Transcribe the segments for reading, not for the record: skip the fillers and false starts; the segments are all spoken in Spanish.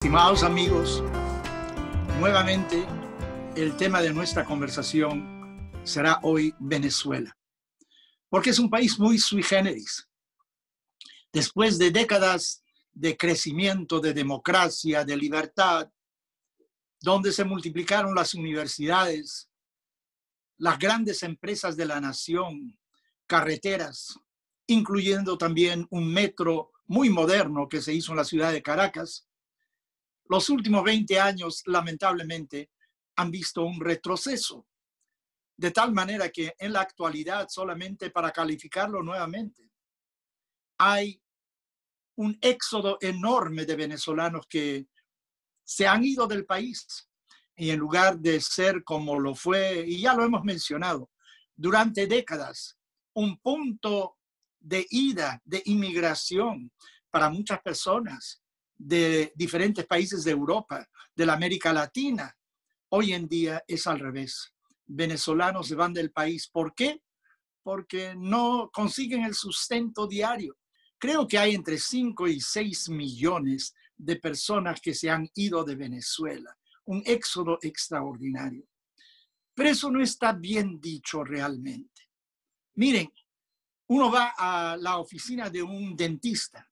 Estimados amigos, nuevamente el tema de nuestra conversación será hoy Venezuela, porque es un país muy sui generis. Después de décadas de crecimiento, de democracia, de libertad, donde se multiplicaron las universidades, las grandes empresas de la nación, carreteras, incluyendo también un metro muy moderno que se hizo en la ciudad de Caracas, los últimos 20 años, lamentablemente, han visto un retroceso, de tal manera que en la actualidad, solamente para calificarlo nuevamente, hay un éxodo enorme de venezolanos que se han ido del país y en lugar de ser como lo fue, y ya lo hemos mencionado, durante décadas, un punto de ida, de inmigración para muchas personas de diferentes países de Europa, de la América Latina. Hoy en día es al revés. Venezolanos se van del país. ¿Por qué? Porque no consiguen el sustento diario. Creo que hay entre 5 y 6 millones de personas que se han ido de Venezuela. Un éxodo extraordinario. Pero eso no está bien dicho realmente. Miren, uno va a la oficina de un dentista.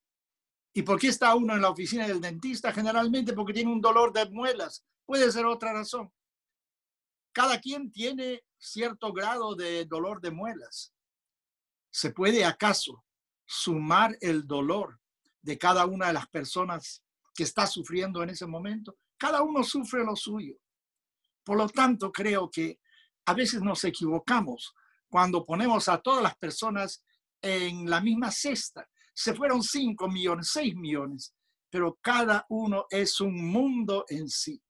¿Y por qué está uno en la oficina del dentista? Generalmente porque tiene un dolor de muelas. Puede ser otra razón. Cada quien tiene cierto grado de dolor de muelas. ¿Se puede acaso sumar el dolor de cada una de las personas que está sufriendo en ese momento? Cada uno sufre lo suyo. Por lo tanto, creo que a veces nos equivocamos cuando ponemos a todas las personas en la misma cesta. Se fueron 5 millones, 6 millones, pero cada uno es un mundo en sí.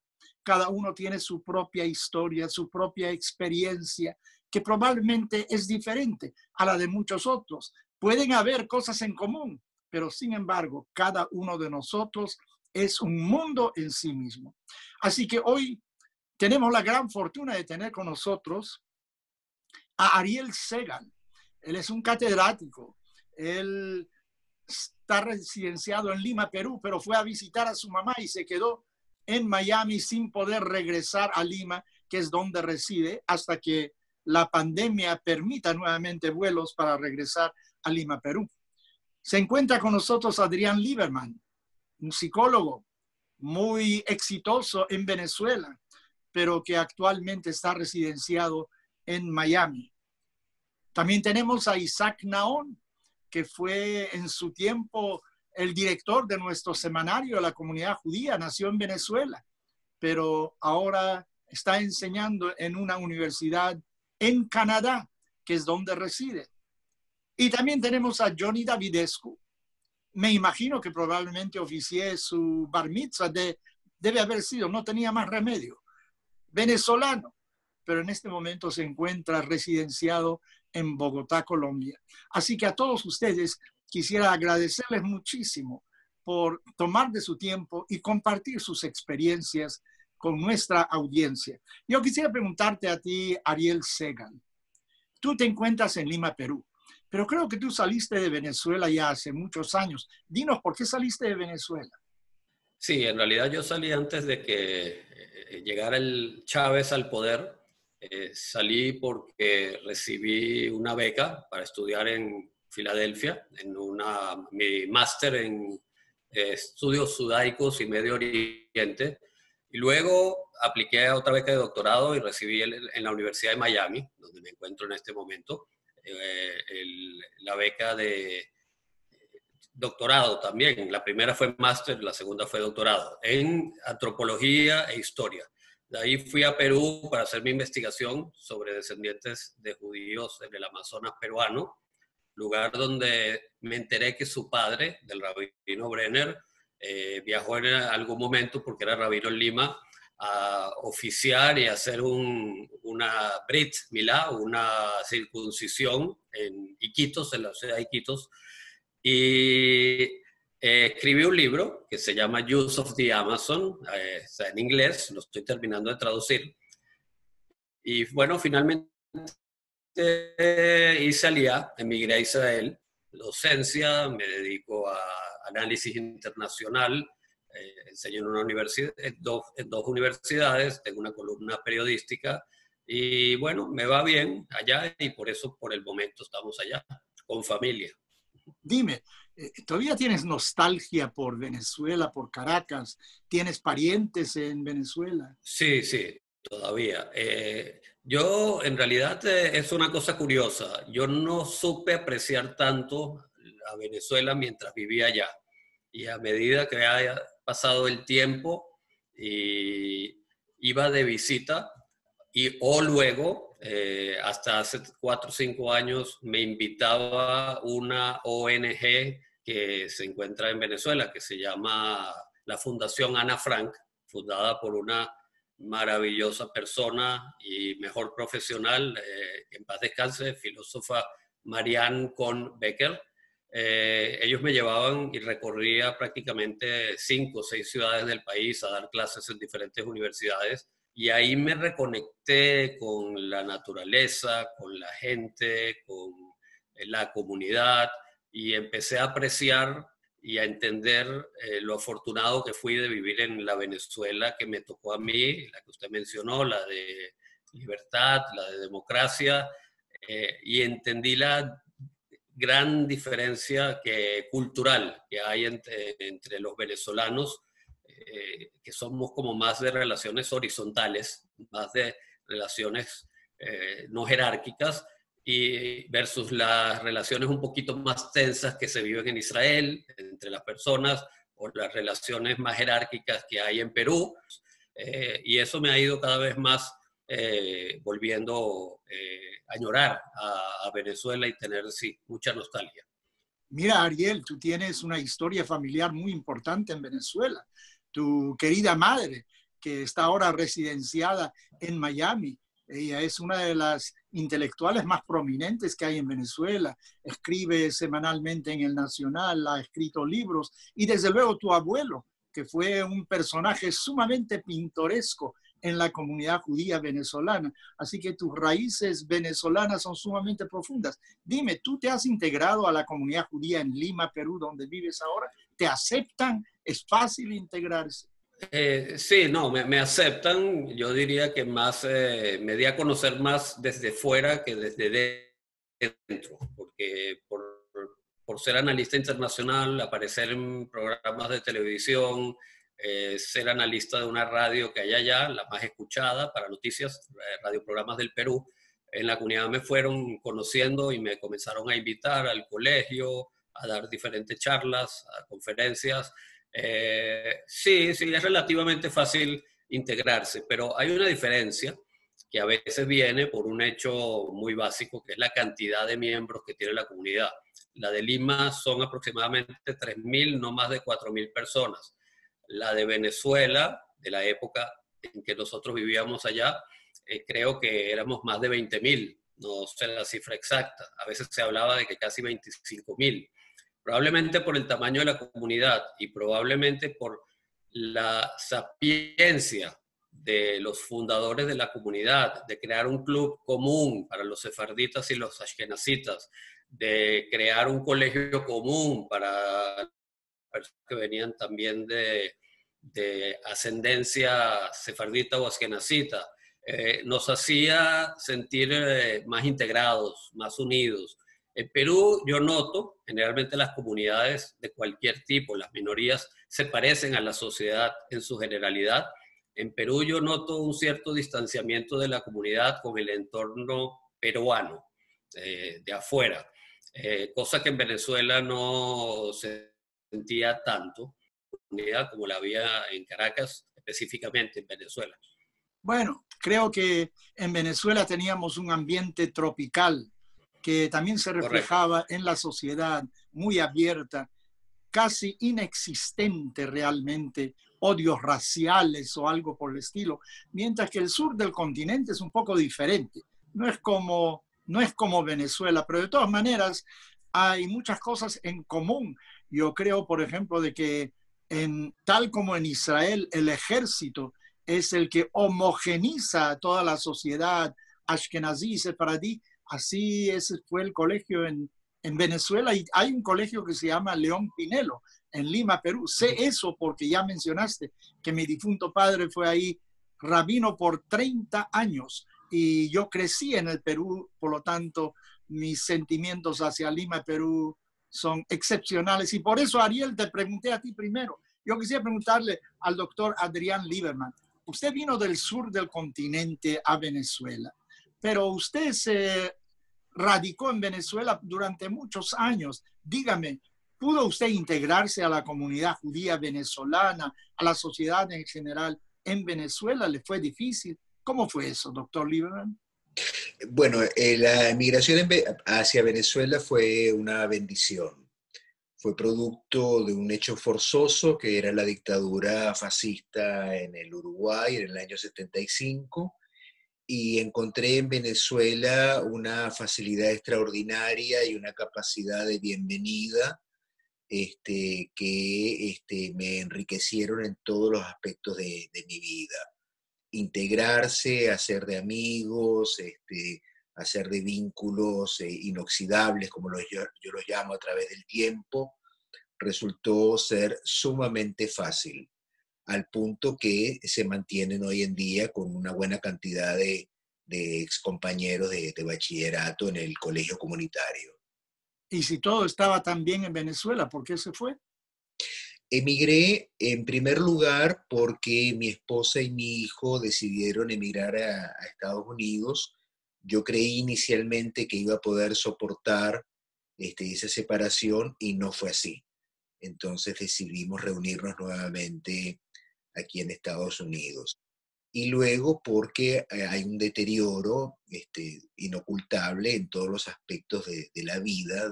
Cada uno tiene su propia historia, su propia experiencia, que probablemente es diferente a la de muchos otros. Pueden haber cosas en común, pero sin embargo, cada uno de nosotros es un mundo en sí mismo. Así que hoy tenemos la gran fortuna de tener con nosotros a Ariel Segal. Él es un catedrático. Él está residenciado en Lima, Perú, pero fue a visitar a su mamá y se quedó en Miami sin poder regresar a Lima, que es donde reside, hasta que la pandemia permita nuevamente vuelos para regresar a Lima, Perú. Se encuentra con nosotros Adrián Lieberman, un psicólogo muy exitoso en Venezuela, pero que actualmente está residenciado en Miami. También tenemos a Isaac Naón, que fue en su tiempo el director de nuestro semanario de la comunidad judía, nació en Venezuela, pero ahora está enseñando en una universidad en Canadá, que es donde reside. Y también tenemos a Johnny Davidescu. Me imagino que probablemente oficié su bar mitzvah, debe haber sido, no tenía más remedio. Venezolano, pero en este momento se encuentra residenciado en Bogotá, Colombia. Así que a todos ustedes quisiera agradecerles muchísimo por tomar de su tiempo y compartir sus experiencias con nuestra audiencia. Yo quisiera preguntarte a ti, Ariel Segal. Tú te encuentras en Lima, Perú, pero creo que tú saliste de Venezuela ya hace muchos años. Dinos, ¿por qué saliste de Venezuela? Sí, en realidad yo salí antes de que llegara el Chávez al poder. Salí porque recibí una beca para estudiar en Filadelfia, en mi máster en estudios judaicos y Medio Oriente. Y luego apliqué a otra beca de doctorado y recibí en la Universidad de Miami, donde me encuentro en este momento, la beca de doctorado también. La primera fue máster, la segunda fue doctorado en antropología e historia. De ahí fui a Perú para hacer mi investigación sobre descendientes de judíos en el Amazonas peruano, lugar donde me enteré que su padre, del rabino Brenner, viajó en algún momento, porque era rabino en Lima, a oficiar y hacer una Brit Milá, una circuncisión en Iquitos, en la ciudad de Iquitos, y escribí un libro que se llama Use of the Amazon, está en inglés, lo estoy terminando de traducir. Y bueno, finalmente hice Aliyah, emigré a Israel, docencia, me dedico a análisis internacional, enseño en una universidad, en dos universidades, tengo una columna periodística y bueno, me va bien allá y por eso por el momento estamos allá con familia. Dime, ¿todavía tienes nostalgia por Venezuela, por Caracas? ¿Tienes parientes en Venezuela? Sí, sí, todavía. Yo, en realidad, es una cosa curiosa. Yo no supe apreciar tanto a Venezuela mientras vivía allá. Y a medida que haya pasado el tiempo y iba de visita, o luego, hasta hace 4 o 5 años, me invitaba una ONG que se encuentra en Venezuela, que se llama la Fundación Ana Frank, fundada por una maravillosa persona y mejor profesional, en paz descanse, filósofa Marianne Cohn Becker. Ellos me llevaban y recorría prácticamente 5 o 6 ciudades del país a dar clases en diferentes universidades y ahí me reconecté con la naturaleza, con la gente, con la comunidad y empecé a apreciar y a entender lo afortunado que fui de vivir en la Venezuela que me tocó a mí, la que usted mencionó, la de libertad, la de democracia, y entendí la gran diferencia cultural que hay entre los venezolanos, que somos como más de relaciones horizontales, más de relaciones no jerárquicas, y versus las relaciones un poquito más tensas que se viven en Israel entre las personas o las relaciones más jerárquicas que hay en Perú. Y eso me ha ido cada vez más volviendo a añorar a Venezuela y tener, sí, mucha nostalgia. Mira, Ariel, tú tienes una historia familiar muy importante en Venezuela. Tu querida madre, que está ahora residenciada en Miami, ella es una de las intelectuales más prominentes que hay en Venezuela. Escribe semanalmente en El Nacional, ha escrito libros. Y desde luego tu abuelo, que fue un personaje sumamente pintoresco en la comunidad judía venezolana. Así que tus raíces venezolanas son sumamente profundas. Dime, ¿tú te has integrado a la comunidad judía en Lima, Perú, donde vives ahora? ¿Te aceptan? ¿Es fácil integrarse? Sí, no, me aceptan. Yo diría que más me di a conocer más desde fuera que desde dentro, porque por ser analista internacional, aparecer en programas de televisión, ser analista de una radio que hay allá, la más escuchada para noticias, radioprogramas del Perú, en la comunidad me fueron conociendo y me comenzaron a invitar al colegio, a dar diferentes charlas, a conferencias. Sí, sí, es relativamente fácil integrarse, pero hay una diferencia que a veces viene por un hecho muy básico, que es la cantidad de miembros que tiene la comunidad. La de Lima son aproximadamente 3.000, no más de 4.000 personas. La de Venezuela, de la época en que nosotros vivíamos allá, creo que éramos más de 20.000, no sé la cifra exacta. A veces se hablaba de que casi 25.000. Probablemente por el tamaño de la comunidad y probablemente por la sapiencia de los fundadores de la comunidad, de crear un club común para los sefarditas y los ashkenazitas, de crear un colegio común para personas que venían también de ascendencia sefardita o ashkenazita, nos hacía sentir más integrados, más unidos. En Perú yo noto, generalmente las comunidades de cualquier tipo, las minorías, se parecen a la sociedad en su generalidad. En Perú yo noto un cierto distanciamiento de la comunidad con el entorno peruano, de afuera, cosa que en Venezuela no se sentía tanto, como la había en Caracas, específicamente en Venezuela. Bueno, creo que en Venezuela teníamos un ambiente tropical que también se reflejaba en la sociedad muy abierta, casi inexistente realmente, odios raciales o algo por el estilo, mientras que el sur del continente es un poco diferente. No es como Venezuela, pero de todas maneras hay muchas cosas en común. Yo creo, por ejemplo, de que tal como en Israel, el ejército es el que homogeniza a toda la sociedad ashkenazí y sefaradí. Así ese fue el colegio en Venezuela, y hay un colegio que se llama León Pinelo, en Lima, Perú. Sé eso porque ya mencionaste que mi difunto padre fue ahí rabino por 30 años y yo crecí en el Perú, por lo tanto, mis sentimientos hacia Lima, Perú son excepcionales. Y por eso, Ariel, te pregunté a ti primero. Yo quisiera preguntarle al doctor Adrián Lieberman. Usted vino del sur del continente a Venezuela, pero usted se radicó en Venezuela durante muchos años. Dígame, ¿pudo usted integrarse a la comunidad judía venezolana, a la sociedad en general en Venezuela? ¿Le fue difícil? ¿Cómo fue eso, doctor Lieberman? Bueno, la emigración hacia Venezuela fue una bendición. Fue producto de un hecho forzoso que era la dictadura fascista en el Uruguay en el año 75 y encontré en Venezuela una facilidad extraordinaria y una capacidad de bienvenida que me enriquecieron en todos los aspectos de mi vida. Integrarse, hacer de amigos, hacer de vínculos inoxidables, como yo los llamo a través del tiempo, resultó ser sumamente fácil, al punto que se mantienen hoy en día con una buena cantidad de excompañeros de bachillerato en el colegio comunitario. Y si todo estaba tan bien en Venezuela, ¿por qué se fue? Emigré en primer lugar porque mi esposa y mi hijo decidieron emigrar a Estados Unidos. Yo creí inicialmente que iba a poder soportar esa separación y no fue así. Entonces decidimos reunirnos nuevamente aquí en Estados Unidos. Y luego porque hay un deterioro inocultable en todos los aspectos de la vida,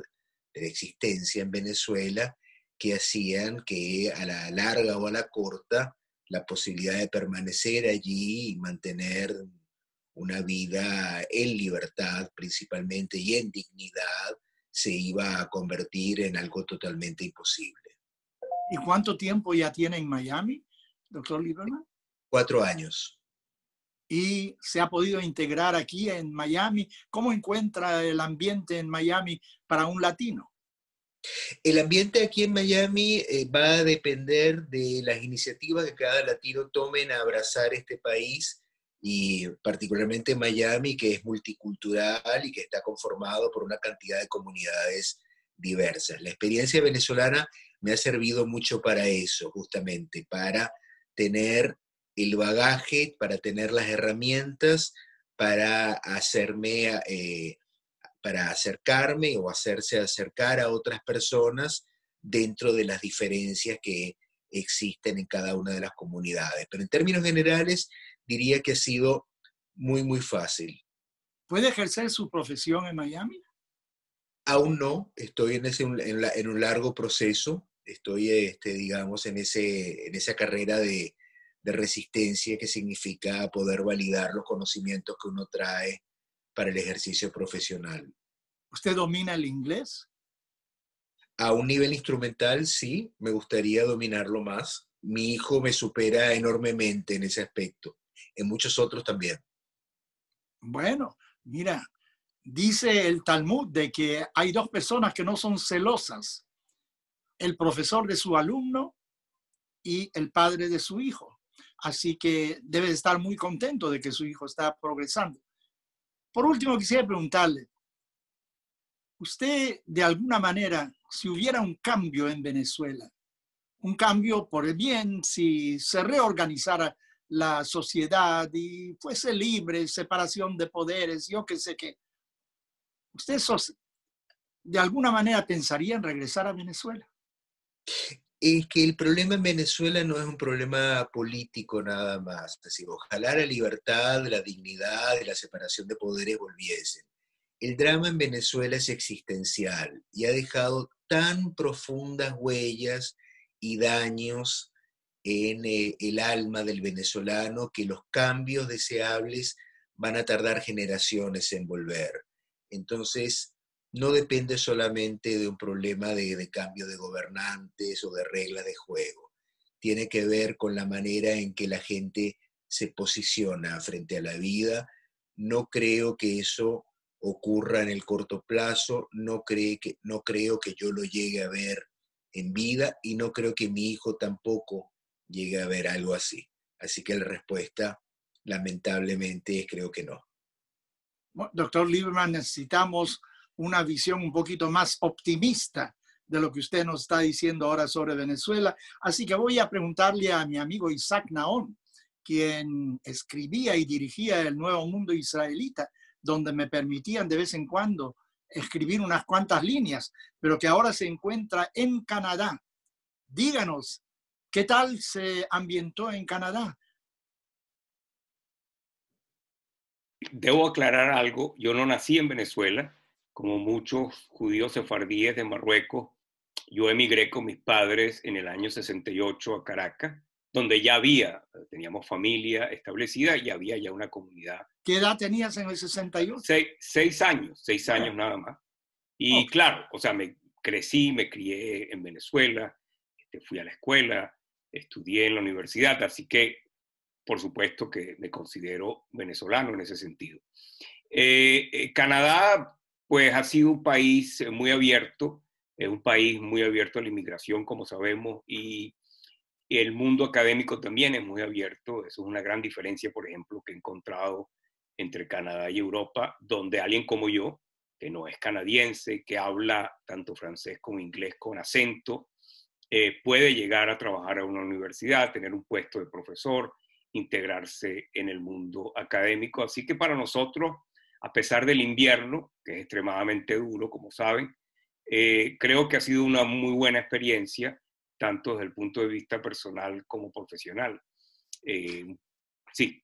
de la existencia en Venezuela, que hacían que a la larga o a la corta la posibilidad de permanecer allí y mantener una vida en libertad principalmente y en dignidad se iba a convertir en algo totalmente imposible. ¿Y cuánto tiempo ya tiene en Miami, doctor Lieberman? 4 años. ¿Y se ha podido integrar aquí en Miami? ¿Cómo encuentra el ambiente en Miami para un latino? El ambiente aquí en Miami va a depender de las iniciativas que cada latino tomen a abrazar este país y particularmente Miami, que es multicultural y que está conformado por una cantidad de comunidades diversas. La experiencia venezolana me ha servido mucho para eso, justamente, para tener el bagaje, para tener las herramientas, para para acercarme o hacerse acercar a otras personas dentro de las diferencias que existen en cada una de las comunidades. Pero en términos generales, diría que ha sido muy, muy fácil. ¿Puede ejercer su profesión en Miami? Aún no, estoy en un largo proceso, estoy, digamos, en esa carrera de resistencia que significa poder validar los conocimientos que uno trae para el ejercicio profesional. ¿Usted domina el inglés? A un nivel instrumental, sí, me gustaría dominarlo más. Mi hijo me supera enormemente en ese aspecto, en muchos otros también. Bueno, mira, dice el Talmud de que hay dos personas que no son celosas, el profesor de su alumno y el padre de su hijo. Así que debe estar muy contento de que su hijo está progresando. Por último, quisiera preguntarle, usted de alguna manera, si hubiera un cambio en Venezuela, un cambio por el bien, si se reorganizara la sociedad y fuese libre, separación de poderes, yo qué sé qué, ¿usted de alguna manera pensaría en regresar a Venezuela? Es que el problema en Venezuela no es un problema político nada más. Es decir, ojalá la libertad, la dignidad y la separación de poderes volviesen. El drama en Venezuela es existencial y ha dejado tan profundas huellas y daños en el alma del venezolano que los cambios deseables van a tardar generaciones en volver. Entonces, no depende solamente de un problema de cambio de gobernantes o de reglas de juego. Tiene que ver con la manera en que la gente se posiciona frente a la vida. No creo que eso ocurra en el corto plazo, no creo que yo lo llegue a ver en vida y no creo que mi hijo tampoco llegue a ver algo así. Así que la respuesta, lamentablemente, es creo que no. Bueno, doctor Lieberman, necesitamos una visión un poquito más optimista de lo que usted nos está diciendo ahora sobre Venezuela. Así que voy a preguntarle a mi amigo Isaac Naón, quien escribía y dirigía el Nuevo Mundo Israelita, donde me permitían de vez en cuando escribir unas cuantas líneas, pero que ahora se encuentra en Canadá. Díganos, ¿qué tal se ambientó en Canadá? Debo aclarar algo, yo no nací en Venezuela, como muchos judíos sefardíes de Marruecos. Yo emigré con mis padres en el año 68 a Caracas, donde ya teníamos familia establecida y había ya una comunidad. ¿Qué edad tenías en el 68? 6 años nada más. Y claro, o sea, me crié en Venezuela, fui a la escuela, estudié en la universidad, así que por supuesto que me considero venezolano en ese sentido. Canadá, pues, ha sido un país muy abierto, es un país muy abierto a la inmigración, como sabemos, y el mundo académico también es muy abierto. Eso es una gran diferencia, por ejemplo, que he encontrado entre Canadá y Europa, donde alguien como yo, que no es canadiense, que habla tanto francés como inglés con acento, puede llegar a trabajar a una universidad, tener un puesto de profesor, integrarse en el mundo académico. Así que para nosotros, a pesar del invierno, que es extremadamente duro, como saben, creo que ha sido una muy buena experiencia, tanto desde el punto de vista personal como profesional. Sí.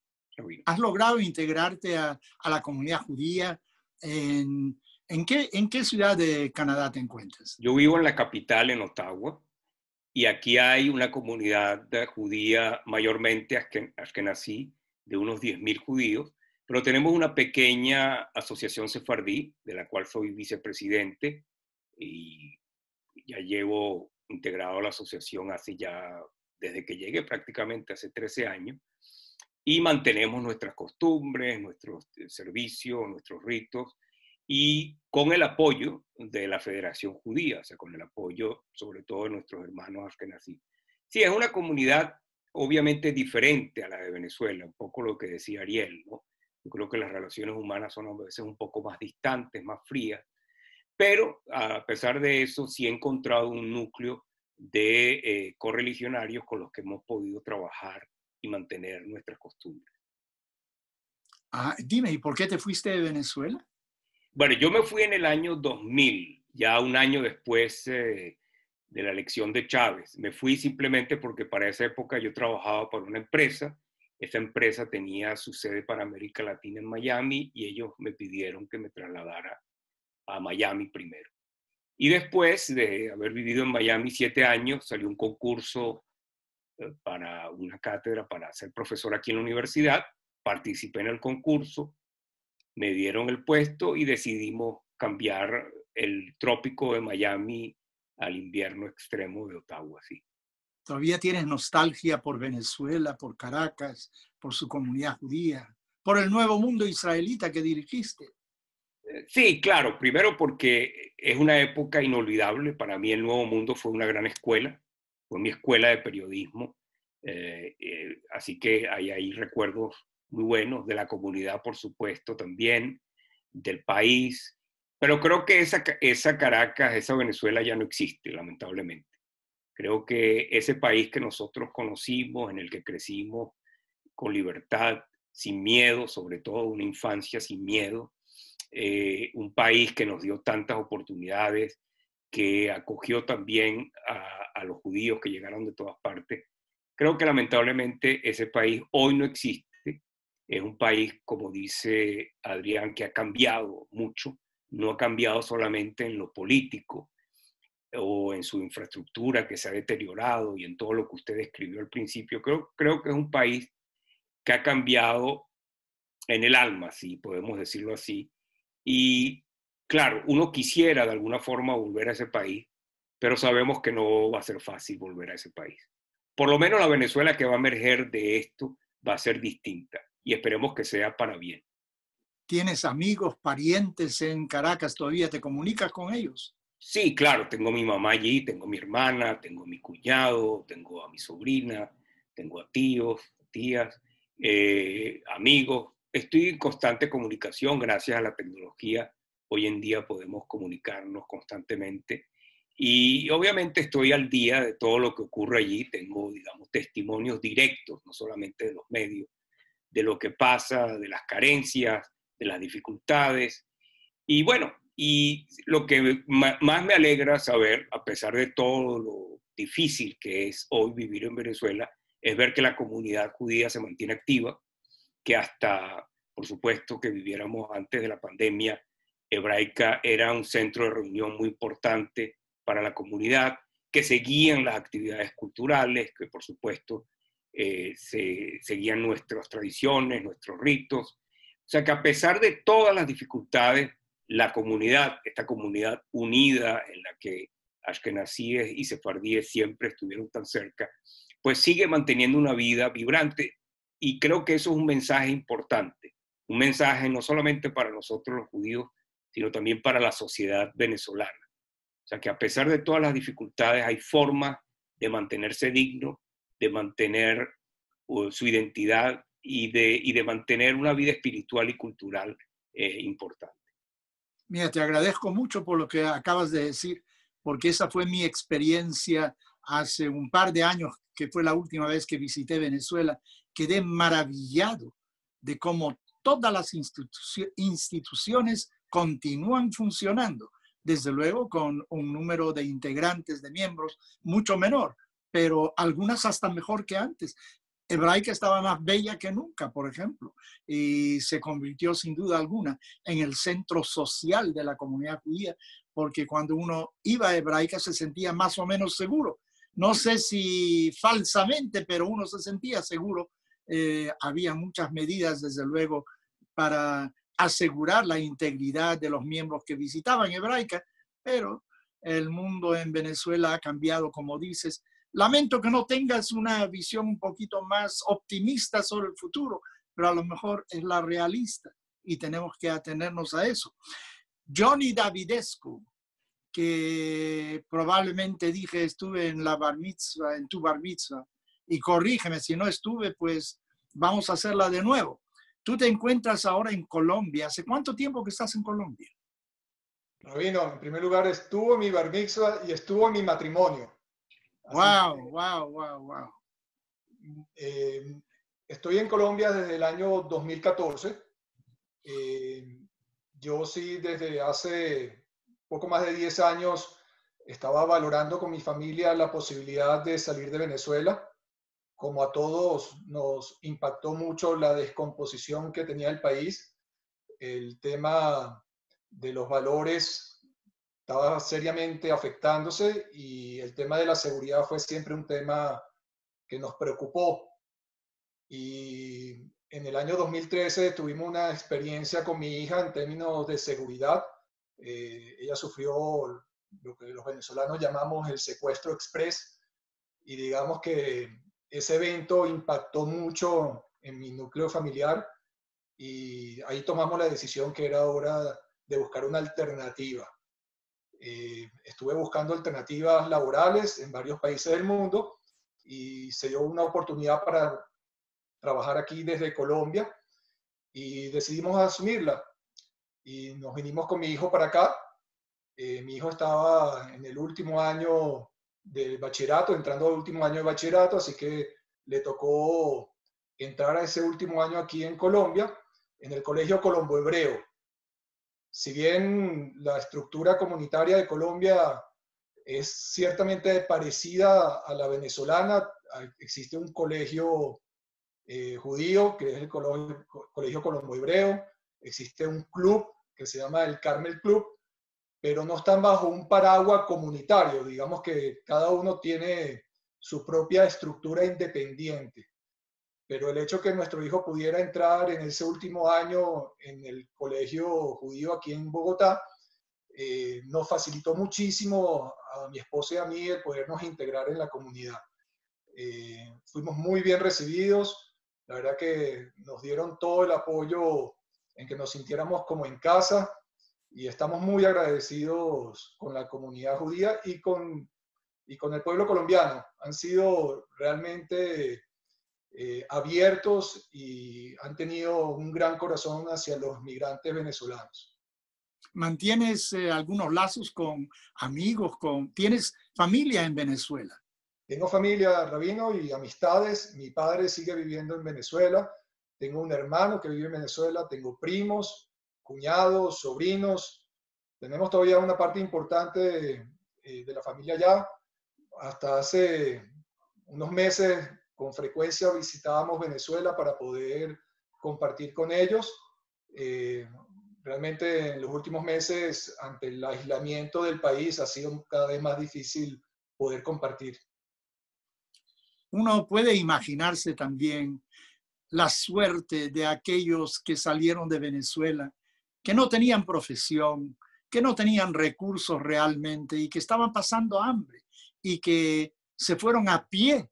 ¿Has logrado integrarte a la comunidad judía? ¿En qué ciudad de Canadá te encuentras? Yo vivo en la capital, en Ottawa, y aquí hay una comunidad judía mayormente ashkenazí, de unos 10,000 judíos, pero tenemos una pequeña asociación sefardí, de la cual soy vicepresidente, y ya llevo integrado a la asociación desde que llegué, prácticamente hace 13 años, y mantenemos nuestras costumbres, nuestros servicios, nuestros ritos, y con el apoyo de la Federación Judía, o sea, con el apoyo sobre todo de nuestros hermanos ashkenazí. Sí, es una comunidad obviamente diferente a la de Venezuela, un poco lo que decía Ariel, ¿no? Yo creo que las relaciones humanas son a veces un poco más distantes, más frías, pero a pesar de eso sí he encontrado un núcleo de correligionarios con los que hemos podido trabajar y mantener nuestras costumbres. Dime, ¿y por qué te fuiste de Venezuela? Bueno, yo me fui en el año 2000, ya un año después de la elección de Chávez. Me fui simplemente porque para esa época yo trabajaba para una empresa. Esa empresa tenía su sede para América Latina en Miami y ellos me pidieron que me trasladara a Miami primero. Y después de haber vivido en Miami 7 años, salió un concurso para una cátedra para ser profesor aquí en la universidad. Participé en el concurso, me dieron el puesto y decidimos cambiar el trópico de Miami al invierno extremo de Ottawa, sí. ¿Todavía tienes nostalgia por Venezuela, por Caracas, por su comunidad judía, por el Nuevo Mundo Israelita que dirigiste? Sí, claro. Primero porque es una época inolvidable. Para mí el Nuevo Mundo fue una gran escuela. Fue mi escuela de periodismo. Así que hay ahí recuerdos muy buenos de la comunidad, por supuesto, también, del país. Pero creo que esa Caracas, esa Venezuela ya no existe, lamentablemente. Creo que ese país que nosotros conocimos, en el que crecimos con libertad, sin miedo, sobre todo una infancia sin miedo, un país que nos dio tantas oportunidades, que acogió también a los judíos que llegaron de todas partes. Creo que lamentablemente ese país hoy no existe. Es un país, como dice Adrián, que ha cambiado mucho. No ha cambiado solamente en lo político o en su infraestructura que se ha deteriorado y en todo lo que usted describió al principio. Creo que es un país que ha cambiado en el alma, si podemos decirlo así. Y claro, uno quisiera de alguna forma volver a ese país, pero sabemos que no va a ser fácil volver a ese país. Por lo menos la Venezuela que va a emerger de esto va a ser distinta y esperemos que sea para bien. ¿Tienes amigos, parientes en Caracas? ¿Todavía te comunicas con ellos? Sí, claro, tengo a mi mamá allí, tengo a mi hermana, tengo a mi cuñado, tengo a mi sobrina, tengo a tíos, tías, amigos. Estoy en constante comunicación gracias a la tecnología. Hoy en día podemos comunicarnos constantemente y obviamente estoy al día de todo lo que ocurre allí. Tengo, digamos, testimonios directos, no solamente de los medios, de lo que pasa, de las carencias, de las dificultades. Y bueno, y lo que más me alegra saber, a pesar de todo lo difícil que es hoy vivir en Venezuela, es ver que la comunidad judía se mantiene activa, que hasta, por supuesto, que viviéramos antes de la pandemia, Hebraica era un centro de reunión muy importante para la comunidad, que seguían las actividades culturales, que por supuesto seguían nuestras tradiciones, nuestros ritos. O sea que a pesar de todas las dificultades, la comunidad, esta comunidad unida en la que ashkenazíes y sefardíes siempre estuvieron tan cerca, pues sigue manteniendo una vida vibrante. Y creo que eso es un mensaje importante, un mensaje no solamente para nosotros los judíos, sino también para la sociedad venezolana. O sea que a pesar de todas las dificultades hay formas de mantenerse digno, de mantener su identidad y de mantener una vida espiritual y cultural importante. Mira, te agradezco mucho por lo que acabas de decir, porque esa fue mi experiencia hace un par de años, que fue la última vez que visité Venezuela. Quedé maravillado de cómo todas las instituciones continúan funcionando, desde luego con un número de integrantes, de miembros, mucho menor, pero algunas hasta mejor que antes. Hebraica estaba más bella que nunca, por ejemplo, y se convirtió sin duda alguna en el centro social de la comunidad judía, porque cuando uno iba a Hebraica se sentía más o menos seguro. No sé si falsamente, pero uno se sentía seguro. Había muchas medidas, desde luego, para asegurar la integridad de los miembros que visitaban Hebraica, pero el mundo en Venezuela ha cambiado, como dices. Lamento que no tengas una visión un poquito más optimista sobre el futuro, pero a lo mejor es la realista y tenemos que atenernos a eso. Johnny Davidescu, que probablemente dije estuve en la bar mitzvah, en tu bar mitzvah, y corrígeme, si no estuve, pues vamos a hacerla de nuevo. Tú te encuentras ahora en Colombia. ¿Hace cuánto tiempo que estás en Colombia? Rabino, en primer lugar estuvo mi bar mitzvah y estuvo mi matrimonio. Wow. Estoy en Colombia desde el año 2014. Yo sí, desde hace poco más de 10 años estaba valorando con mi familia la posibilidad de salir de Venezuela. Como a todos nos impactó mucho la descomposición que tenía el país, el tema de los valores estaba seriamente afectándose y el tema de la seguridad fue siempre un tema que nos preocupó. Y en el año 2013 tuvimos una experiencia con mi hija en términos de seguridad. Ella sufrió lo que los venezolanos llamamos el secuestro express y digamos que ese evento impactó mucho en mi núcleo familiar y ahí tomamos la decisión que era hora de buscar una alternativa. Estuve buscando alternativas laborales en varios países del mundo y se dio una oportunidad para trabajar aquí desde Colombia y decidimos asumirla y nos vinimos con mi hijo para acá. Mi hijo estaba en el último año del bachillerato, entrando al último año de bachillerato, así que le tocó entrar a ese último año aquí en Colombia, en el Colegio Colombo Hebreo. Si bien la estructura comunitaria de Colombia es ciertamente parecida a la venezolana, existe un colegio judío, que es el Colegio Colombo Hebreo, existe un club que se llama el Carmel Club, pero no están bajo un paraguas comunitario, digamos que cada uno tiene su propia estructura independiente. Pero el hecho que nuestro hijo pudiera entrar en ese último año en el colegio judío aquí en Bogotá, nos facilitó muchísimo a mi esposa y a mí el podernos integrar en la comunidad. Fuimos muy bien recibidos, la verdad que nos dieron todo el apoyo en que nos sintiéramos como en casa y estamos muy agradecidos con la comunidad judía y con el pueblo colombiano. Han sido realmente abiertos y han tenido un gran corazón hacia los migrantes venezolanos. ¿Mantienes algunos lazos con amigos? ¿Tienes familia en Venezuela? Tengo familia, Rabino, y amistades. Mi padre sigue viviendo en Venezuela. Tengo un hermano que vive en Venezuela. Tengo primos, cuñados, sobrinos. Tenemos todavía una parte importante de la familia allá. Hasta hace unos meses, con frecuencia visitábamos Venezuela para poder compartir con ellos. Realmente en los últimos meses, ante el aislamiento del país, ha sido cada vez más difícil poder compartir. Uno puede imaginarse también la suerte de aquellos que salieron de Venezuela, que no tenían profesión, que no tenían recursos realmente y que estaban pasando hambre y que se fueron a pie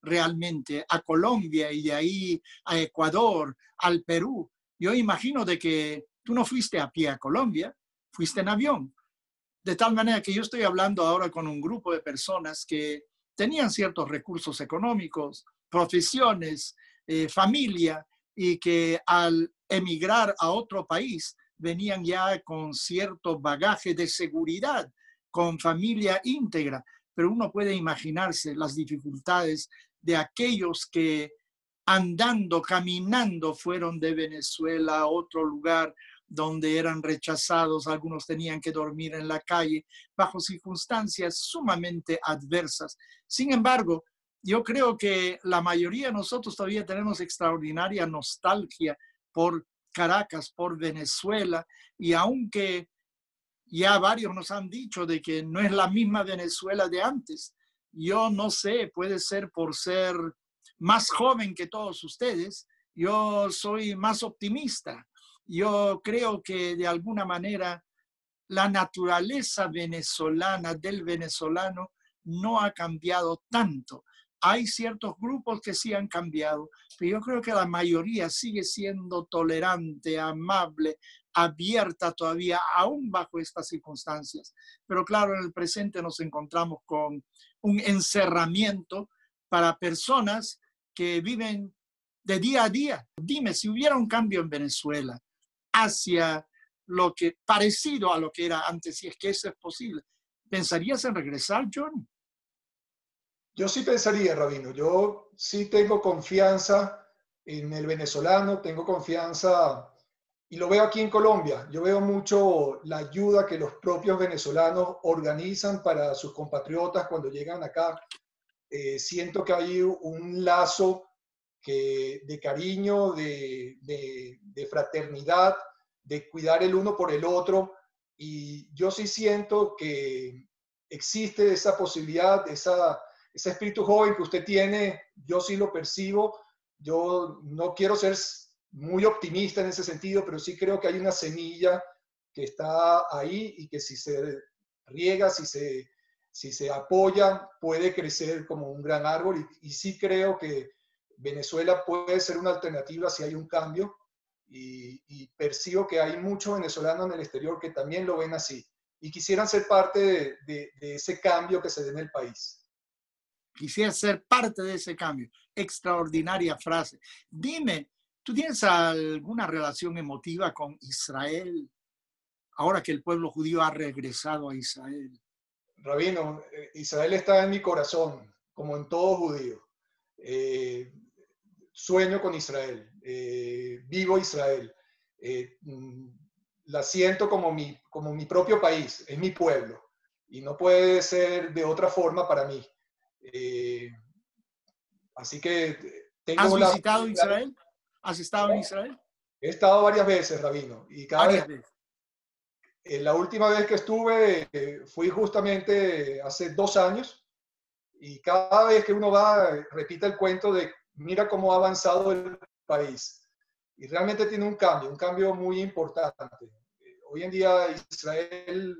realmente a Colombia y de ahí a Ecuador, al Perú. Yo imagino de que tú no fuiste a pie a Colombia, fuiste en avión. De tal manera que yo estoy hablando ahora con un grupo de personas que tenían ciertos recursos económicos, profesiones, familia, y que al emigrar a otro país venían ya con cierto bagaje de seguridad, con familia íntegra. Pero uno puede imaginarse las dificultades de aquellos que andando, caminando, fueron de Venezuela a otro lugar donde eran rechazados, algunos tenían que dormir en la calle bajo circunstancias sumamente adversas. Sin embargo, yo creo que la mayoría de nosotros todavía tenemos extraordinaria nostalgia por Caracas, por Venezuela, y aunque ya varios nos han dicho de que no es la misma Venezuela de antes, yo no sé, puede ser por ser más joven que todos ustedes, yo soy más optimista. Yo creo que de alguna manera la naturaleza venezolana del venezolano no ha cambiado tanto. Hay ciertos grupos que sí han cambiado, pero yo creo que la mayoría sigue siendo tolerante, amable, abierta todavía, aún bajo estas circunstancias. Pero claro, en el presente nos encontramos con un encerramiento para personas que viven de día a día. Dime, si hubiera un cambio en Venezuela hacia lo que parecido a lo que era antes, si es que eso es posible, ¿pensarías en regresar, John? Yo sí pensaría, Rabino. Yo sí tengo confianza en el venezolano, tengo confianza y lo veo aquí en Colombia. Yo veo mucho la ayuda que los propios venezolanos organizan para sus compatriotas cuando llegan acá. Siento que hay un lazo de cariño, de fraternidad, de cuidar el uno por el otro. Y yo sí siento que existe esa posibilidad, ese espíritu joven que usted tiene, yo sí lo percibo. Yo no quiero ser muy optimista en ese sentido, pero sí creo que hay una semilla que está ahí y que si se riega, si se apoya, puede crecer como un gran árbol. Y sí creo que Venezuela puede ser una alternativa si hay un cambio. Y percibo que hay muchos venezolanos en el exterior que también lo ven así y quisieran ser parte de ese cambio que se dé en el país. Quisiera ser parte de ese cambio. Extraordinaria frase. Dime, ¿tú tienes alguna relación emotiva con Israel ahora que el pueblo judío ha regresado a Israel? Rabino, Israel está en mi corazón, como en todo judío. Sueño con Israel, vivo Israel. La siento como mi propio país, es mi pueblo y no puede ser de otra forma para mí. Así que tengo ¿Has visitado Israel? ¿Has estado en Israel? He estado varias veces, Rabino, y Varias veces. La última vez que estuve fui justamente hace 2 años y cada vez que uno va repite el cuento de mira cómo ha avanzado el país y realmente tiene un cambio muy importante. Hoy en día Israel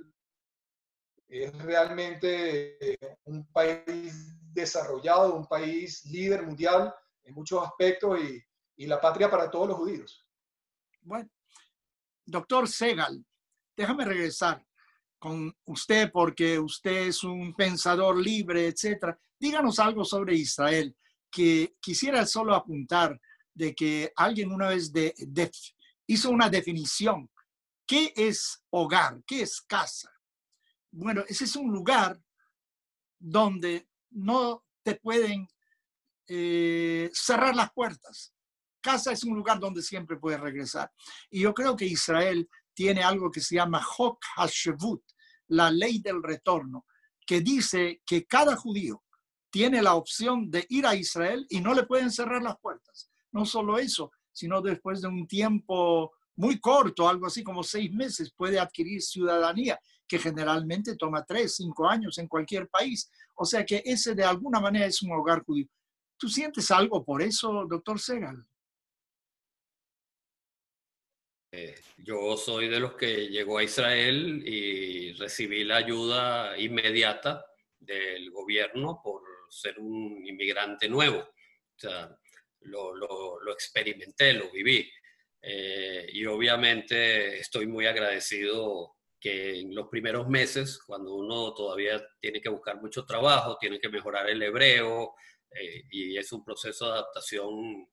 es realmente un país desarrollado, un país líder mundial en muchos aspectos y la patria para todos los judíos. Bueno, doctor Segal, déjame regresar con usted porque usted es un pensador libre, etcétera. Díganos algo sobre Israel, que quisiera solo apuntar de que alguien una vez hizo una definición. ¿Qué es hogar? ¿Qué es casa? Bueno, ese es un lugar donde no te pueden cerrar las puertas. Casa es un lugar donde siempre puedes regresar. Y yo creo que Israel tiene algo que se llama Chok HaShavut, la ley del retorno, que dice que cada judío tiene la opción de ir a Israel y no le pueden cerrar las puertas. No solo eso, sino después de un tiempo muy corto, algo así como 6 meses, puede adquirir ciudadanía, que generalmente toma 3, 5 años en cualquier país. O sea que ese de alguna manera es un hogar judío. ¿Tú sientes algo por eso, doctor Segal? Yo soy de los que llegó a Israel y recibí la ayuda inmediata del gobierno por ser un inmigrante nuevo. O sea, lo experimenté, lo viví. Y obviamente estoy muy agradecido que en los primeros meses, cuando uno todavía tiene que buscar mucho trabajo, tiene que mejorar el hebreo, y es un proceso de adaptación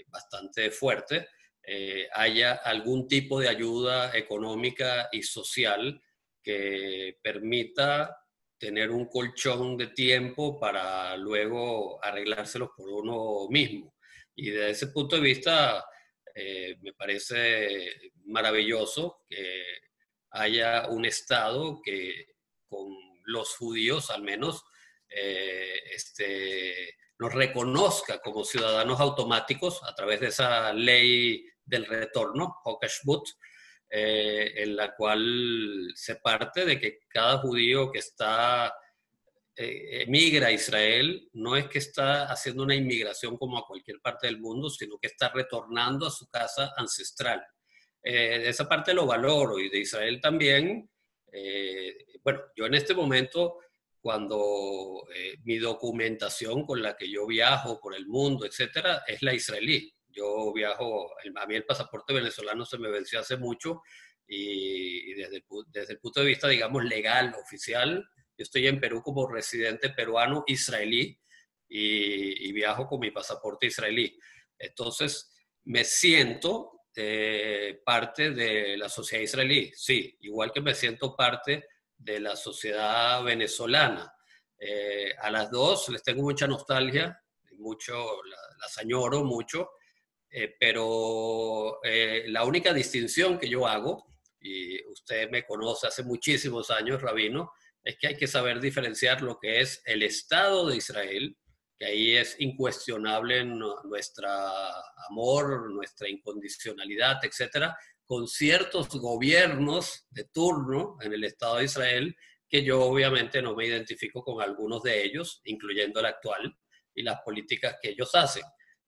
bastante fuerte, haya algún tipo de ayuda económica y social que permita tener un colchón de tiempo para luego arreglárselos por uno mismo. Y desde ese punto de vista, me parece maravilloso que haya un Estado que con los judíos al menos nos reconozca como ciudadanos automáticos a través de esa ley del retorno, Chok HaShavut, en la cual se parte de que cada judío que emigra a Israel no es que está haciendo una inmigración como a cualquier parte del mundo, sino que está retornando a su casa ancestral. Esa parte lo valoro, y de Israel también. Bueno, yo en este momento, cuando mi documentación con la que yo viajo por el mundo, etcétera, es la israelí. Yo viajo, a mí el pasaporte venezolano se me venció hace mucho, y desde el punto de vista, digamos, legal, oficial, yo estoy en Perú como residente peruano israelí y viajo con mi pasaporte israelí. Entonces, me siento parte de la sociedad israelí, sí, igual que me siento parte de la sociedad venezolana. A las dos les tengo mucha nostalgia, las añoro mucho, pero la única distinción que yo hago, y usted me conoce hace muchísimos años, Rabino, es que hay que saber diferenciar lo que es el Estado de Israel, que ahí es incuestionable nuestro amor, nuestra incondicionalidad, etcétera, con ciertos gobiernos de turno en el Estado de Israel, que yo obviamente no me identifico con algunos de ellos, incluyendo el actual, y las políticas que ellos hacen.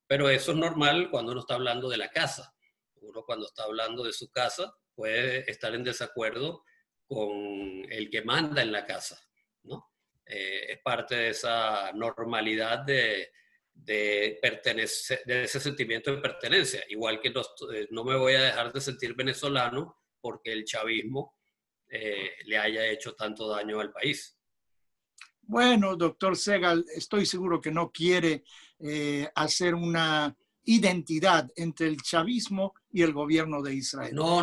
Pero eso es normal cuando uno está hablando de la casa. Uno, cuando está hablando de su casa, puede estar en desacuerdo con el que manda en la casa, ¿no? Es parte de esa normalidad de pertenecer, de ese sentimiento de pertenencia. Igual que no me voy a dejar de sentir venezolano porque el chavismo le haya hecho tanto daño al país. Bueno, doctor Segal, estoy seguro que no quiere hacer una identidad entre el chavismo y el gobierno de Israel. No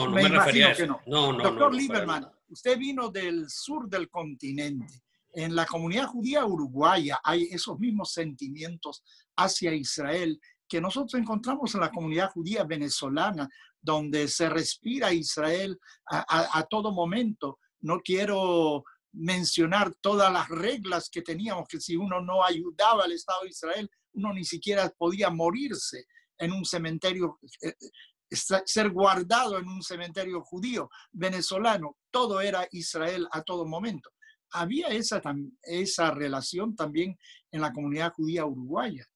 me refería a eso. No. Doctor Lieberman, usted vino del sur del continente. En la comunidad judía uruguaya hay esos mismos sentimientos hacia Israel que nosotros encontramos en la comunidad judía venezolana, donde se respira Israel a todo momento. No quiero mencionar todas las reglas que teníamos, que si uno no ayudaba al Estado de Israel, uno ni siquiera podía morirse en un cementerio, ser guardado en un cementerio judío, venezolano. Todo era Israel a todo momento. Había esa relación también en la comunidad judía uruguaya.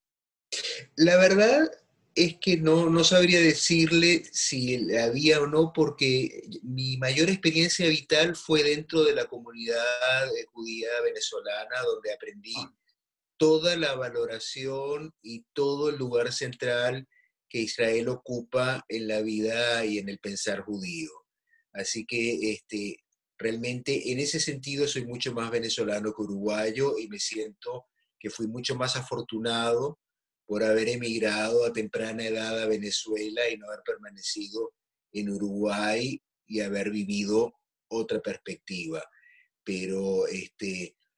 La verdad es que no sabría decirle si había o no, porque mi mayor experiencia vital fue dentro de la comunidad judía venezolana, donde aprendí toda la valoración y todo el lugar central que Israel ocupa en la vida y en el pensar judío. Así que realmente en ese sentido soy mucho más venezolano que uruguayo y me siento que fui mucho más afortunado por haber emigrado a temprana edad a Venezuela y no haber permanecido en Uruguay y haber vivido otra perspectiva. Pero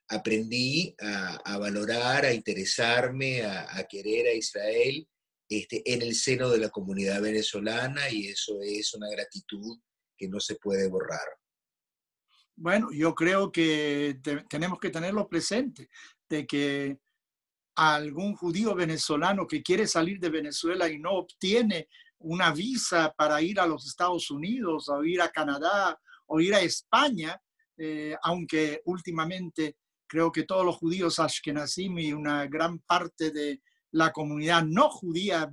aprendí a valorar, a interesarme, a querer a Israel en el seno de la comunidad venezolana, y eso es una gratitud que no se puede borrar. Bueno, yo creo que tenemos que tenerlo presente, de que algún judío venezolano que quiere salir de Venezuela y no obtiene una visa para ir a los Estados Unidos o ir a Canadá o ir a España, aunque últimamente creo que todos los judíos ashkenazim y una gran parte de la comunidad no judía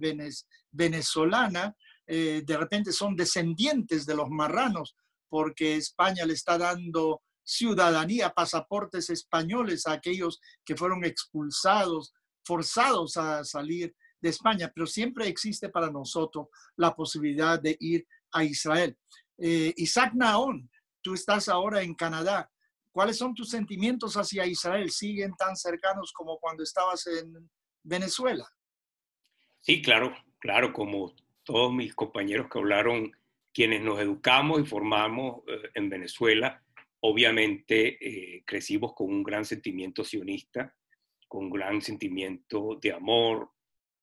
venezolana de repente son descendientes de los marranos, porque España le está dando ciudadanía, pasaportes españoles a aquellos que fueron expulsados, forzados a salir de España, pero siempre existe para nosotros la posibilidad de ir a Israel. Isaac Naón, tú estás ahora en Canadá. ¿Cuáles son tus sentimientos hacia Israel? ¿Siguen tan cercanos como cuando estabas en Venezuela? Sí, claro, claro, como todos mis compañeros que hablaron, quienes nos educamos y formamos en Venezuela, obviamente crecimos con un gran sentimiento sionista, con un gran sentimiento de amor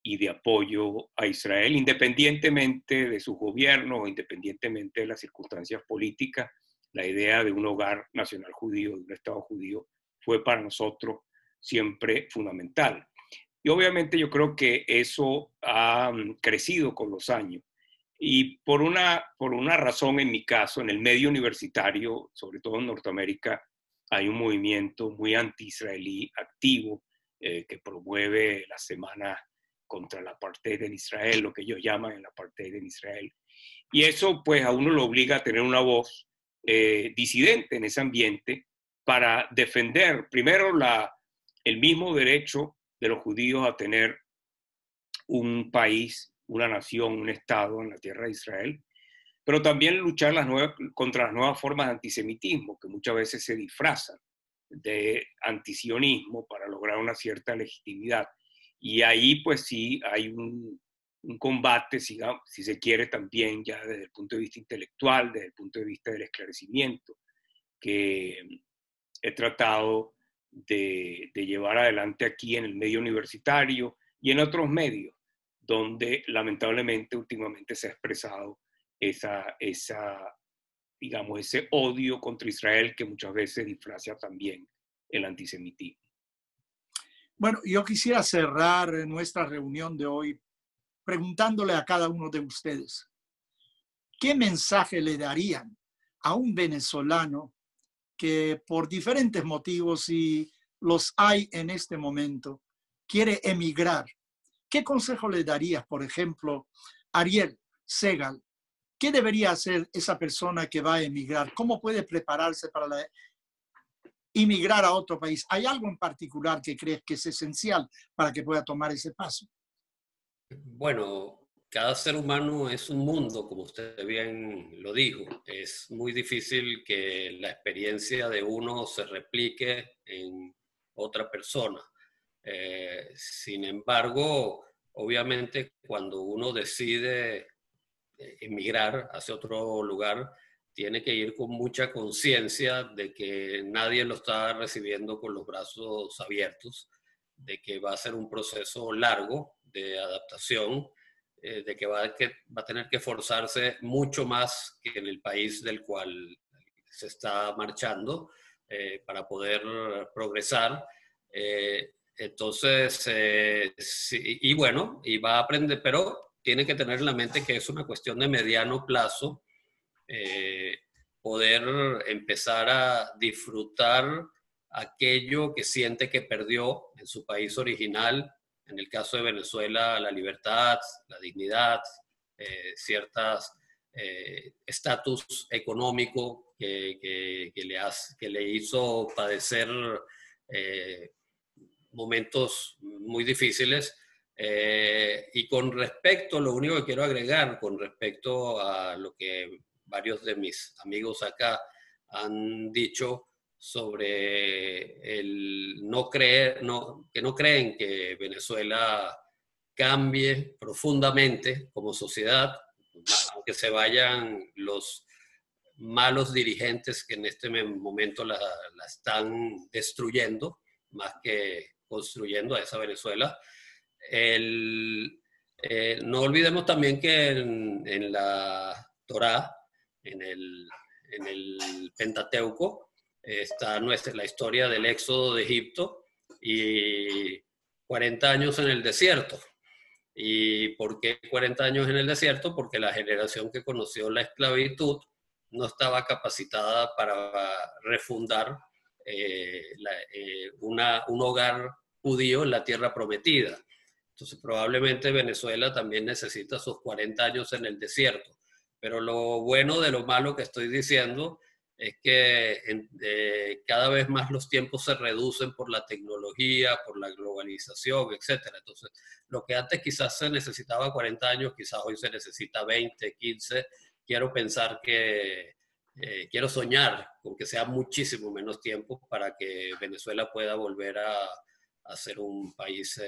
y de apoyo a Israel, independientemente de sus gobiernos o independientemente de las circunstancias políticas. La idea de un hogar nacional judío, de un Estado judío, fue para nosotros siempre fundamental. Y obviamente yo creo que eso ha crecido con los años. Y por una razón, en mi caso, en el medio universitario, sobre todo en Norteamérica, hay un movimiento muy anti-israelí activo que promueve la semana contra el apartheid en Israel, lo que ellos llaman el apartheid en Israel. Y eso pues a uno lo obliga a tener una voz disidente en ese ambiente para defender primero el mismo derecho de los judíos a tener un país, una nación, un Estado en la tierra de Israel, pero también luchar contra las nuevas formas de antisemitismo que muchas veces se disfrazan de antisionismo para lograr una cierta legitimidad. Y ahí pues sí hay un combate, si se quiere, también ya desde el punto de vista intelectual, desde el punto de vista del esclarecimiento, que he tratado de llevar adelante aquí en el medio universitario y en otros medios, donde lamentablemente últimamente se ha expresado digamos, ese odio contra Israel que muchas veces disfraza también el antisemitismo. Bueno, yo quisiera cerrar nuestra reunión de hoy preguntándole a cada uno de ustedes, ¿qué mensaje le darían a un venezolano que por diferentes motivos, y los hay en este momento, quiere emigrar? ¿Qué consejo le darías, por ejemplo, Ariel Segal? ¿Qué debería hacer esa persona que va a emigrar? ¿Cómo puede prepararse para emigrar a otro país? ¿Hay algo en particular que crees que es esencial para que pueda tomar ese paso? Bueno, cada ser humano es un mundo, como usted bien lo dijo. Es muy difícil que la experiencia de uno se replique en otra persona. Sin embargo, obviamente, cuando uno decide emigrar hacia otro lugar, tiene que ir con mucha conciencia de que nadie lo está recibiendo con los brazos abiertos, de que va a ser un proceso largo de adaptación, de que va a tener que esforzarse mucho más que en el país del cual se está marchando para poder progresar. Entonces, sí, y bueno, y va a aprender, pero tiene que tener en la mente que es una cuestión de mediano plazo, poder empezar a disfrutar aquello que siente que perdió en su país original. En el caso de Venezuela, la libertad, la dignidad, ciertas estatus económico que le hizo padecer momentos muy difíciles. Y con respecto, lo único que quiero agregar con respecto a lo que varios de mis amigos acá han dicho sobre el que no creen que Venezuela cambie profundamente como sociedad, aunque se vayan los malos dirigentes que en este momento la están destruyendo, más que construyendo a esa Venezuela. No olvidemos también que en la Torá, en el Pentateuco, está la historia del éxodo de Egipto y 40 años en el desierto. ¿Y por qué 40 años en el desierto? Porque la generación que conoció la esclavitud no estaba capacitada para refundar un hogar judío en la tierra prometida. Entonces probablemente Venezuela también necesita sus 40 años en el desierto. Pero lo bueno de lo malo que estoy diciendo es que cada vez más los tiempos se reducen por la tecnología, por la globalización, etc. Entonces, lo que antes quizás se necesitaba 40 años, quizás hoy se necesita 20, 15. Quiero pensar quiero soñar con que sea muchísimo menos tiempo para que Venezuela pueda volver a ser un país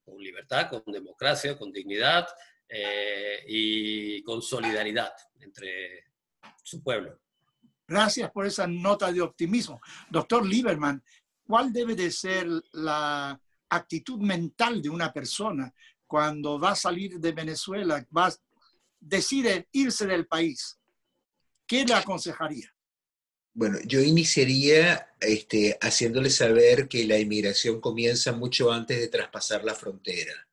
con libertad, con democracia, con dignidad y con solidaridad entre su pueblo. Gracias por esa nota de optimismo. Doctor Lieberman, ¿cuál debe de ser la actitud mental de una persona cuando va a salir de Venezuela, decide irse del país? ¿Qué le aconsejaría? Bueno, yo iniciaría haciéndole saber que la inmigración comienza mucho antes de traspasar la frontera.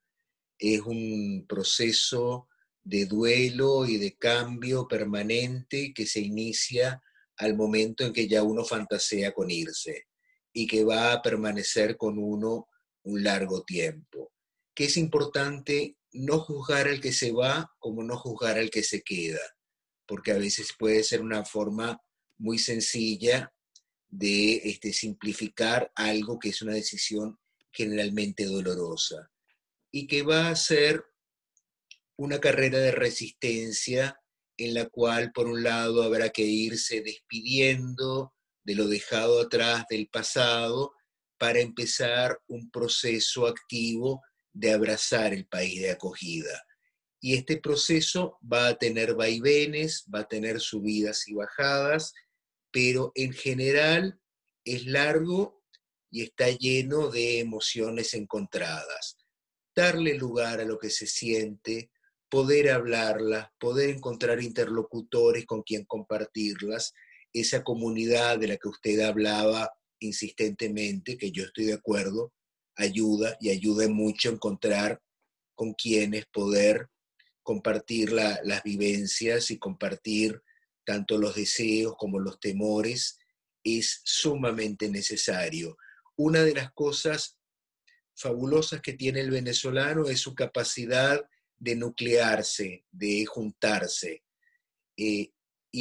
Es un proceso de duelo y de cambio permanente que se inicia al momento en que ya uno fantasea con irse y que va a permanecer con uno un largo tiempo. Que es importante no juzgar al que se va como no juzgar al que se queda, porque a veces puede ser una forma muy sencilla de simplificar algo que es una decisión generalmente dolorosa y que va a ser una carrera de resistencia en la cual, por un lado, habrá que irse despidiendo de lo dejado atrás del pasado para empezar un proceso activo de abrazar el país de acogida. Y este proceso va a tener vaivenes, va a tener subidas y bajadas, pero en general es largo y está lleno de emociones encontradas. Darle lugar a lo que se siente, poder hablarlas, poder encontrar interlocutores con quien compartirlas, esa comunidad de la que usted hablaba insistentemente, que yo estoy de acuerdo, ayuda y ayuda mucho a encontrar con quienes poder compartir las vivencias y compartir tanto los deseos como los temores, es sumamente necesario. Una de las cosas fabulosas que tiene el venezolano es su capacidad de nuclearse, de juntarse. Y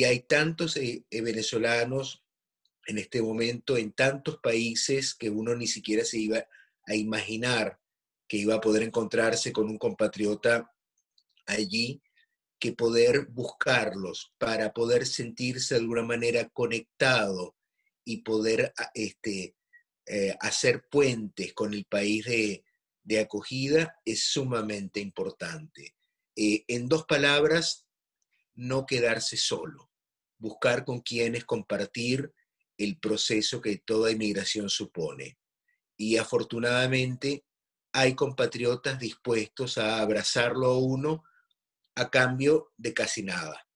hay tantos venezolanos en este momento en tantos países que uno ni siquiera se iba a imaginar que iba a poder encontrarse con un compatriota allí, que poder buscarlos para poder sentirse de alguna manera conectado y poder hacer puentes con el país de acogida es sumamente importante. En dos palabras, no quedarse solo, buscar con quienes compartir el proceso que toda inmigración supone. Y afortunadamente hay compatriotas dispuestos a abrazarlo a uno a cambio de casi nada.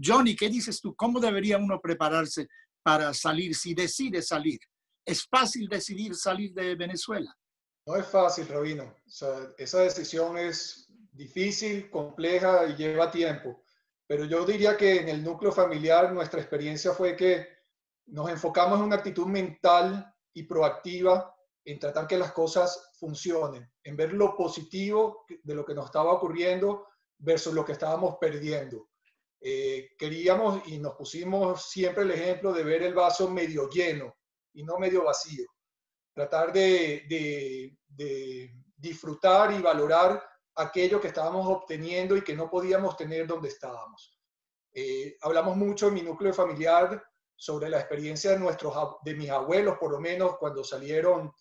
Johnny, ¿qué dices tú? ¿Cómo debería uno prepararse para salir si decide salir? ¿Es fácil decidir salir de Venezuela? No es fácil, Rabino. O sea, esa decisión es difícil, compleja y lleva tiempo. Pero yo diría que en el núcleo familiar nuestra experiencia fue que nos enfocamos en una actitud mental y proactiva en tratar que las cosas funcionen, en ver lo positivo de lo que nos estaba ocurriendo versus lo que estábamos perdiendo. Queríamos y nos pusimos siempre el ejemplo de ver el vaso medio lleno y no medio vacío. Tratar de disfrutar y valorar aquello que estábamos obteniendo y que no podíamos tener donde estábamos. Hablamos mucho en mi núcleo familiar sobre la experiencia de mis abuelos, por lo menos cuando salieron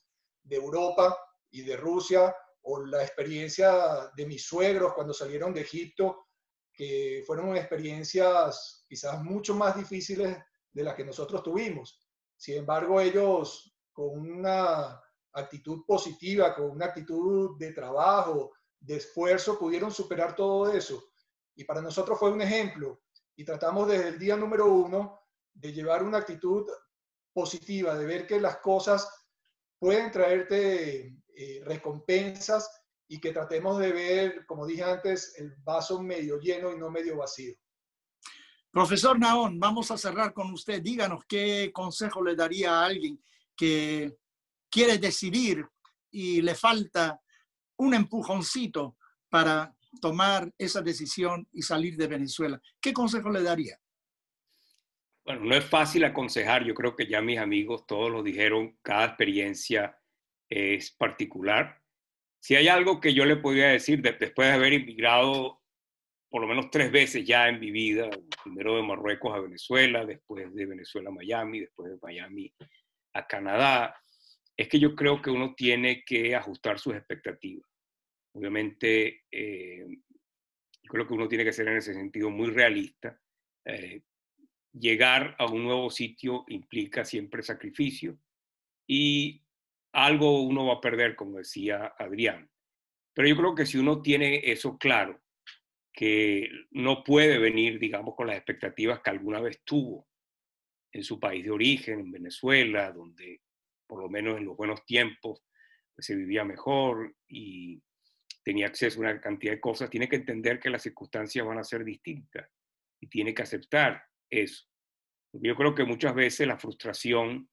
de Europa y de Rusia, o la experiencia de mis suegros cuando salieron de Egipto, que fueron experiencias quizás mucho más difíciles de las que nosotros tuvimos. Sin embargo, ellos con una actitud positiva, con una actitud de trabajo, de esfuerzo, pudieron superar todo eso. Y para nosotros fue un ejemplo. Y tratamos desde el día número 1 de llevar una actitud positiva, de ver que las cosas pueden traerte recompensas y que tratemos de ver, como dije antes, el vaso medio lleno y no medio vacío. Profesor Nahón, vamos a cerrar con usted. Díganos qué consejo le daría a alguien que quiere decidir y le falta un empujoncito para tomar esa decisión y salir de Venezuela. ¿Qué consejo le daría? Bueno, no es fácil aconsejar. Yo creo que ya mis amigos todos lo dijeron. Cada experiencia es particular. Si hay algo que yo le podría decir, después de haber emigrado por lo menos 3 veces ya en mi vida, primero de Marruecos a Venezuela, después de Venezuela a Miami, después de Miami a Canadá, es que yo creo que uno tiene que ajustar sus expectativas. Obviamente, yo creo que uno tiene que ser en ese sentido muy realista. Llegar a un nuevo sitio implica siempre sacrificio y algo uno va a perder, como decía Adrián. Pero yo creo que si uno tiene eso claro, que no puede venir, digamos, con las expectativas que alguna vez tuvo en su país de origen, en Venezuela, donde por lo menos en los buenos tiempos pues, se vivía mejor y tenía acceso a una cantidad de cosas, tiene que entender que las circunstancias van a ser distintas y tiene que aceptar eso. Yo creo que muchas veces la frustración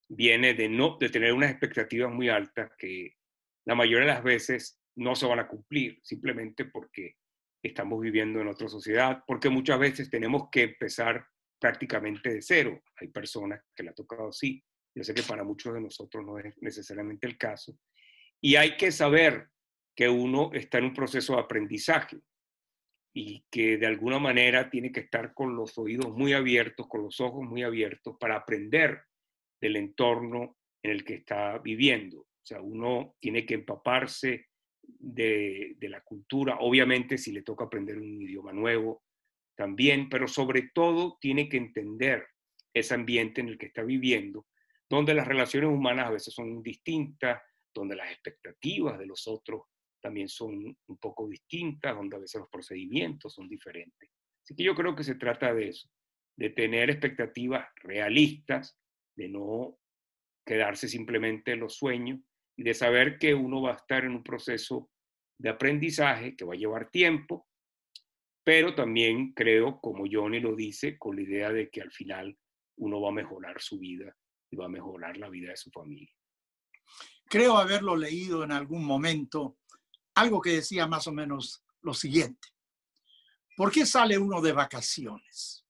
viene de tener unas expectativas muy altas que la mayoría de las veces no se van a cumplir, simplemente porque estamos viviendo en otra sociedad, porque muchas veces tenemos que empezar prácticamente de cero. Hay personas que le ha tocado así. Yo sé que para muchos de nosotros no es necesariamente el caso. Y hay que saber que uno está en un proceso de aprendizaje y que de alguna manera tiene que estar con los oídos muy abiertos, con los ojos muy abiertos para aprender del entorno en el que está viviendo. O sea, uno tiene que empaparse de la cultura, obviamente si le toca aprender un idioma nuevo también, pero sobre todo tiene que entender ese ambiente en el que está viviendo, donde las relaciones humanas a veces son distintas, donde las expectativas de los otros también son un poco distintas, donde a veces los procedimientos son diferentes. Así que yo creo que se trata de eso, de tener expectativas realistas, de no quedarse simplemente en los sueños y de saber que uno va a estar en un proceso de aprendizaje que va a llevar tiempo, pero también creo, como Johnny lo dice, con la idea de que al final uno va a mejorar su vida y va a mejorar la vida de su familia. Creo haberlo leído en algún momento, algo que decía más o menos lo siguiente. ¿Por qué sale uno de vacaciones?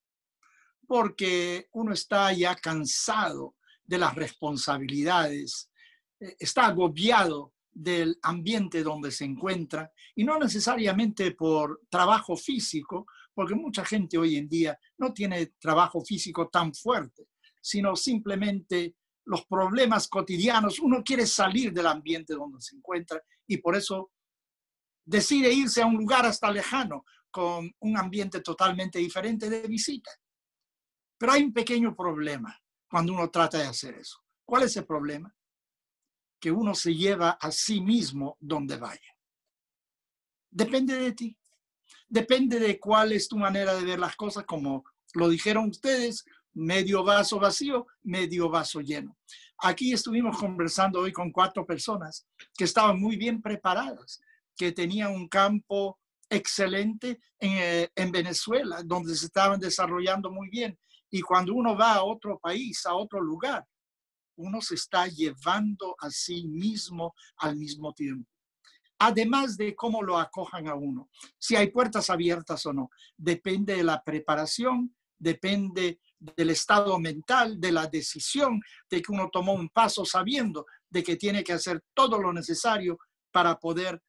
Porque uno está ya cansado de las responsabilidades, está agobiado del ambiente donde se encuentra y no necesariamente por trabajo físico, porque mucha gente hoy en día no tiene trabajo físico tan fuerte, sino simplemente los problemas cotidianos. Uno quiere salir del ambiente donde se encuentra y por eso decide irse a un lugar hasta lejano con un ambiente totalmente diferente de visita. Pero hay un pequeño problema cuando uno trata de hacer eso. ¿Cuál es el problema? Que uno se lleva a sí mismo donde vaya. Depende de ti. Depende de cuál es tu manera de ver las cosas, como lo dijeron ustedes, medio vaso vacío, medio vaso lleno. Aquí estuvimos conversando hoy con 4 personas que estaban muy bien preparadas, que tenían un campo excelente en Venezuela, donde se estaban desarrollando muy bien. Y cuando uno va a otro país, a otro lugar, uno se está llevando a sí mismo al mismo tiempo. Además de cómo lo acojan a uno, si hay puertas abiertas o no, depende de la preparación, depende del estado mental, de la decisión de que uno tomó un paso sabiendo de que tiene que hacer todo lo necesario para poder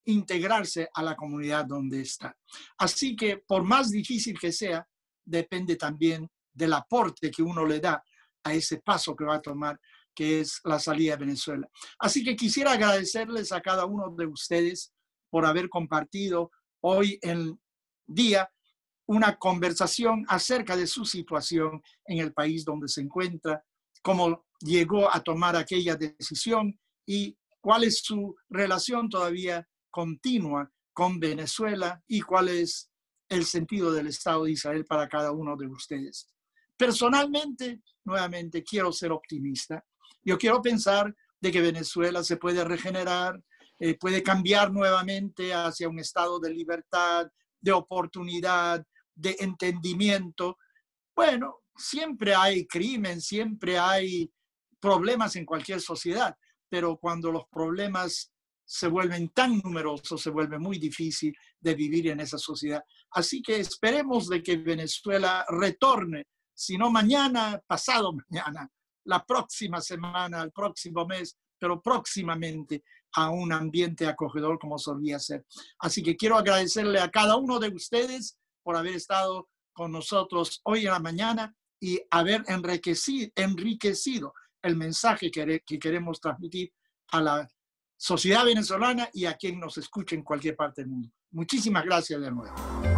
integrarse a la comunidad donde está. Así que por más difícil que sea, depende también del aporte que uno le da a ese paso que va a tomar, que es la salida de Venezuela. Así que quisiera agradecerles a cada uno de ustedes por haber compartido hoy en día una conversación acerca de su situación en el país donde se encuentra, cómo llegó a tomar aquella decisión y cuál es su relación todavía continua con Venezuela y cuál es el sentido del Estado de Israel para cada uno de ustedes. Personalmente, nuevamente, quiero ser optimista. Yo quiero pensar de que Venezuela se puede regenerar, puede cambiar nuevamente hacia un estado de libertad, de oportunidad, de entendimiento. Bueno, siempre hay crimen, siempre hay problemas en cualquier sociedad, pero cuando los problemas se vuelven tan numerosos, se vuelve muy difícil de vivir en esa sociedad. Así que esperemos de que Venezuela retorne, si no mañana, pasado mañana, la próxima semana, el próximo mes, pero próximamente a un ambiente acogedor como solía ser. Así que quiero agradecerle a cada uno de ustedes por haber estado con nosotros hoy en la mañana y haber enriquecido el mensaje que queremos transmitir a la sociedad venezolana y a quien nos escuche en cualquier parte del mundo. Muchísimas gracias de nuevo.